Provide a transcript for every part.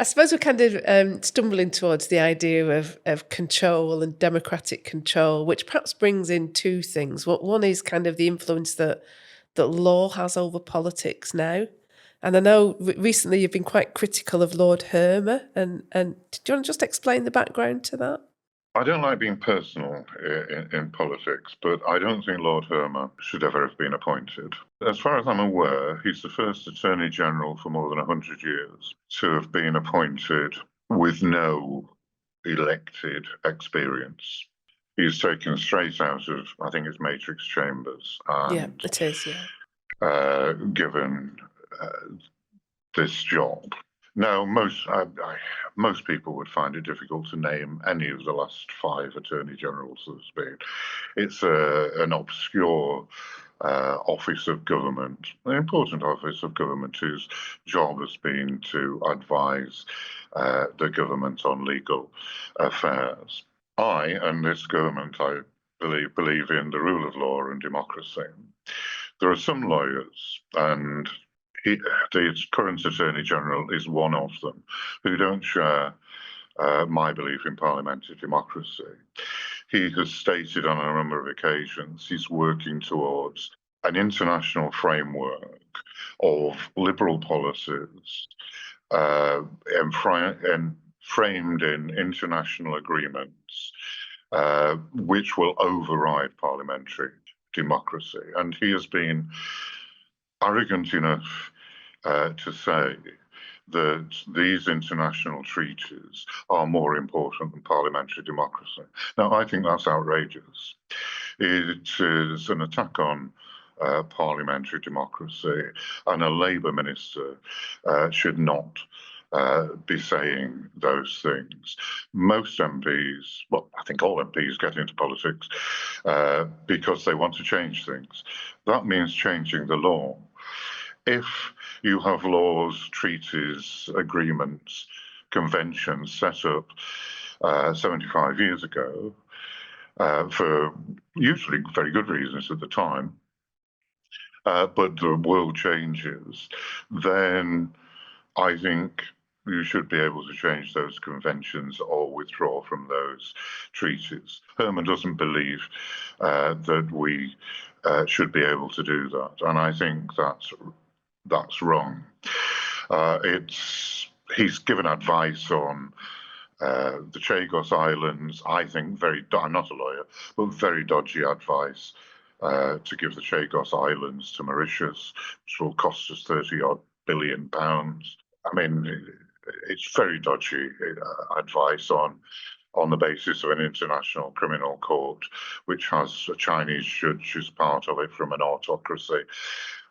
I suppose we're kind of stumbling towards the idea of control and democratic control, which perhaps brings in two things. One is kind of the influence that law has over politics now. And I know recently you've been quite critical of Lord Hermer, and do you want to just explain the background to that? I don't like being personal in politics, but I don't think Lord Hermer should ever have been appointed. As far as I'm aware, he's the first Attorney General for more than 100 years to have been appointed with no elected experience. He's taken straight out of, I think it's Matrix Chambers, Yeah, and it is, yeah. given this job. Now, most people would find it difficult to name any of the last 5 Attorney Generals there's been. It's an obscure office of government, an important office of government whose job has been to advise the government on legal affairs. I and this government, I believe in the rule of law and democracy. There are some lawyers, and the current Attorney General is one of them, who don't share my belief in parliamentary democracy. He has stated on a number of occasions he's working towards an international framework of liberal policies and framed in international agreements which will override parliamentary democracy. And he has been arrogant enough to say that these international treaties are more important than parliamentary democracy. Now, I think that's outrageous. It is an attack on parliamentary democracy, and a Labour minister should not be saying those things. Most MPs, well, I think all MPs get into politics because they want to change things. That means changing the law. If you have laws, treaties, agreements, conventions set up 75 years ago for usually very good reasons at the time, but the world changes, then I think you should be able to change those conventions or withdraw from those treaties. Herman doesn't believe that we should be able to do that, and I think that's wrong. He's given advice on the Chagos Islands. I think I'm not a lawyer, but very dodgy advice to give the Chagos Islands to Mauritius, which will cost us 30-odd billion pounds. I mean, it's very dodgy advice on the basis of an international criminal court, which has a Chinese judge who's part of it from an autocracy,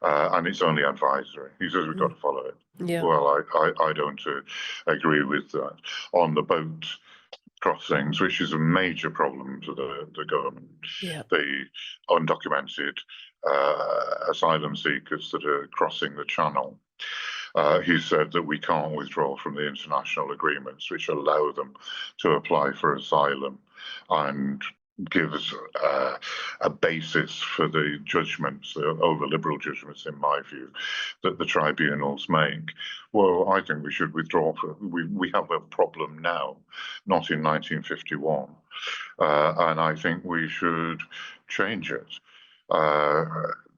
and it's only advisory. He says we've got to follow it. Yeah. Well, I don't agree with that. On the boat crossings, which is a major problem to the government, Yeah. the undocumented asylum seekers that are crossing the channel. He said that we can't withdraw from the international agreements which allow them to apply for asylum and gives a basis for the judgments, the over-liberal judgments, in my view, that the tribunals make. Well, I think we should withdraw. We have a problem now, not in 1951, and I think we should change it.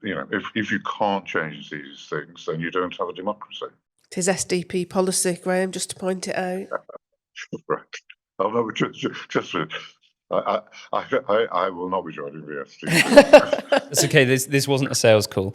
If you can't change these things, then you don't have a democracy. It is SDP policy, Graham, just to point it out. Right. I will not be joining the SDP. That's okay. This wasn't a sales call.